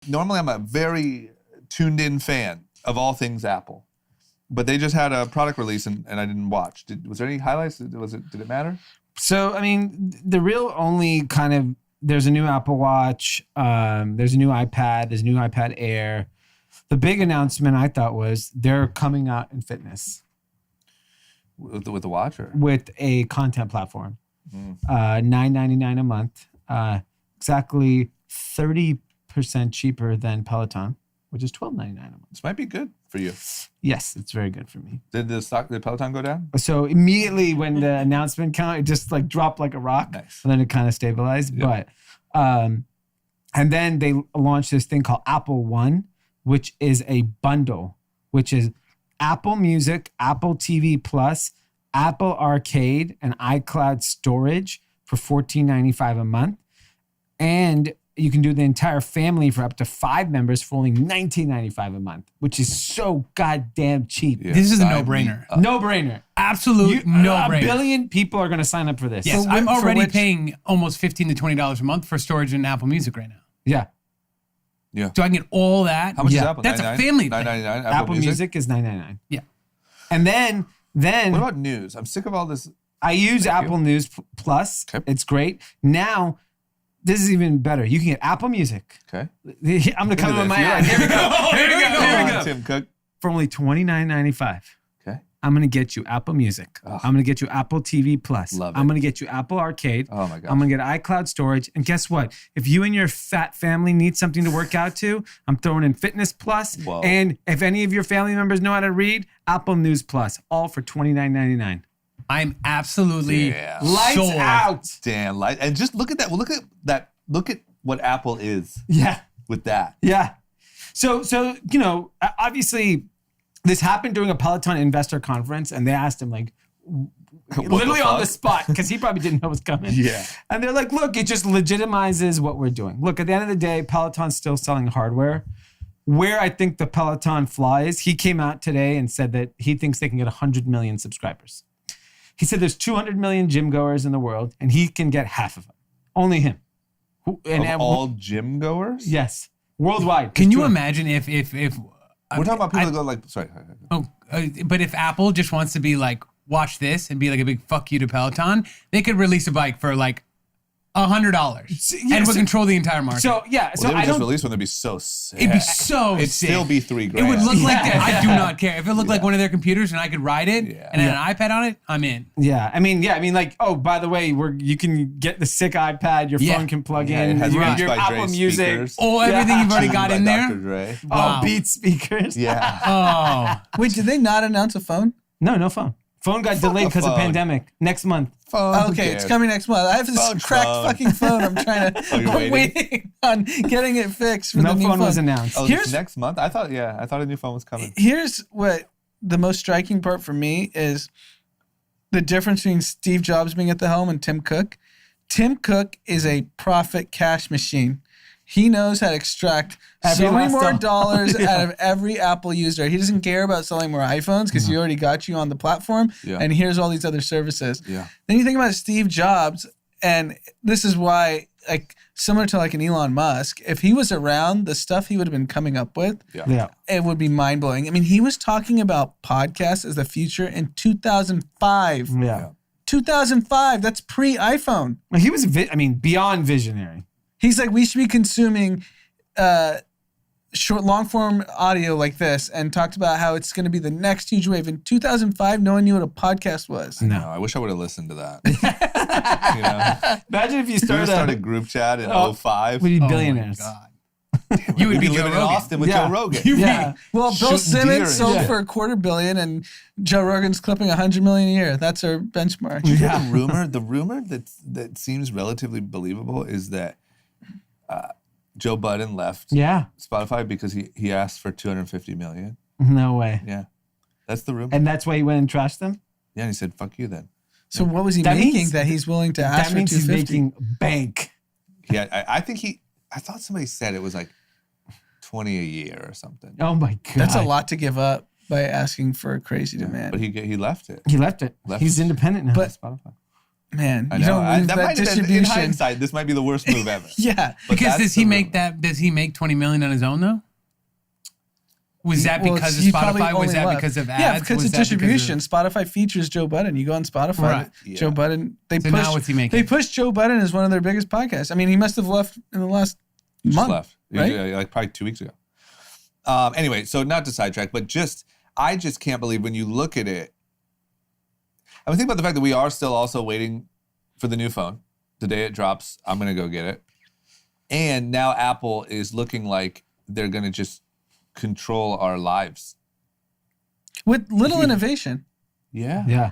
Normally, I'm a very tuned-in fan of all things Apple. But they just had a product release, and I didn't watch. Was there any highlights? Did it matter? So, I mean, the real only kind of, there's a new Apple Watch, there's a new iPad, there's a new iPad Air. The big announcement I thought was they're coming out in fitness. With the watch? Or? With a content platform. $9.99 a month. Exactly 30% cheaper than Peloton, which is $12.99 a month. This might be good for you. Yes, it's very good for me. Did Peloton go down? So immediately when the announcement came out, it just like dropped like a rock. Nice. And then it kind of stabilized. Yeah. But and then they launched this thing called Apple One, which is a bundle, which is Apple Music, Apple TV Plus, Apple Arcade, and iCloud storage for $14.95 a month. And you can do the entire family for up to 5 members for only $19.95 a month, which is so goddamn cheap. Yeah, this is a no-brainer. No-brainer. Absolute no-brainer. A billion people are going to sign up for this. Yes, I'm already paying almost $15 to $20 a month for storage in Apple Music right now. Yeah. Yeah. So I can get all that. How much is Apple? That's a family thing. $9.99. Apple Music is $9.99. Yeah. And then what about news? I'm sick of all this. I use Apple News Plus. Okay. It's great. Now, this is even better. You can get Apple Music. Okay. I'm going to come with my ad. Here we go. Here we go. Tim Cook. For only $29.95. Okay. I'm going to get you Apple Music. Ugh. I'm going to get you Apple TV Plus. Love it. I'm going to get you Apple Arcade. Oh my God. I'm going to get iCloud storage. And guess what? If you and your fat family need something to work out to, I'm throwing in Fitness Plus. Whoa. And if any of your family members know how to read, Apple News Plus, all for $29.99. I'm absolutely Lights sold. out. Damn, and just look at that. Look at that. Look at what Apple is. Yeah. With that. Yeah. So you know, obviously this happened during a Peloton investor conference, and they asked him like literally on the spot, because he probably didn't know it was coming. Yeah. And they're like, look, it just legitimizes what we're doing. Look, at the end of the day, Peloton's still selling hardware. Where I think the Peloton flaw is, he came out today and said that he thinks they can get 100 million subscribers. He said there's 200 million gym goers in the world, and he can get half of them. Only him. All gym goers? Yes. Worldwide. Can you imagine if we're talking about people that go like, sorry. But if Apple just wants to be like, watch this and be like a big fuck you to Peloton, they could release a bike for like $100 and would control the entire market. So yeah, They would just release one that'd be so sick. It'd be so It'd sick. still be $3,000. It would look like that. I do not care. If it looked like one of their computers and I could ride it and had an iPad on it, I'm in. Yeah, I mean, like, oh, by the way, you can get the sick iPad. Your phone can plug in. It has your Beats by Apple Dre Music. speakers. Oh, everything you've already Tuned got by in there. Dr. Dre. Wow. Oh, Beats speakers. Yeah. Oh, Wait, did they not announce a phone? No phone. Phone got delayed because of pandemic. Next month. Phone, Okay, it's coming next month. I have this cracked fucking phone. I'm trying to. I'm waiting on getting it fixed. For No the new phone was announced. Oh, it's next month? I thought a new phone was coming. Here's what the most striking part for me is the difference between Steve Jobs being at the helm and Tim Cook. Tim Cook is a profit cash machine. He knows how to extract so many more dollars out of every Apple user. He doesn't care about selling more iPhones because he already got you on the platform. Yeah. And here's all these other services. Yeah. Then you think about Steve Jobs, and this is why, like, similar to like an Elon Musk, if he was around, the stuff he would have been coming up with, it would be mind blowing. I mean, he was talking about podcasts as the future in 2005. Yeah. 2005. That's pre-iPhone. Well, he was, beyond visionary. He's like, we should be consuming long form audio like this, and talked about how it's going to be the next huge wave. In 2005, no one knew what a podcast was. No, I wish I would have listened to that. Imagine if you started a group chat in 2005. We'd be billionaires. Oh my God. You would be Joe living in Rogan. Austin with Joe Rogan. Well, Bill Simmons sold shit. for $250 million, and Joe Rogan's clipping $100 million a year. That's our benchmark. The rumor that seems relatively believable is that Joe Budden left Spotify because he asked for $250 million. No way. Yeah, that's the rumor. And that's why he went and trashed them? Yeah, and he said, "Fuck you," then. So what was he making that he's willing to ask for $250 million? That means he's making bank. Yeah, I thought somebody said it was like 20 a year or something. Oh my God. That's a lot to give up by asking for a crazy demand. But he left it. He left it. He's independent now. But Spotify. Man, I you know. don't lose That that might have been, in distribution. hindsight, this might be the worst move ever. Yeah. But Because that's does he the make rumor. that? Does he make 20 million on his own though? Was that Well, because of he probably Spotify? Was only that left. because of ads? Yeah, because Was of that because of- distribution. Spotify features Joe Budden. You go on Spotify, Right. Joe Yeah. Budden. So now what's he making? They pushed Joe Budden as one of their biggest podcasts. I mean, he must have left in the last He just month. left. right? Yeah, like probably 2 weeks ago. Anyway, so not to sidetrack, but I just can't believe when you look at it. I mean, think about the fact that we are still also waiting for the new phone. The day it drops, I'm going to go get it. And now Apple is looking like they're going to just control our lives. With little innovation. Yeah. Yeah.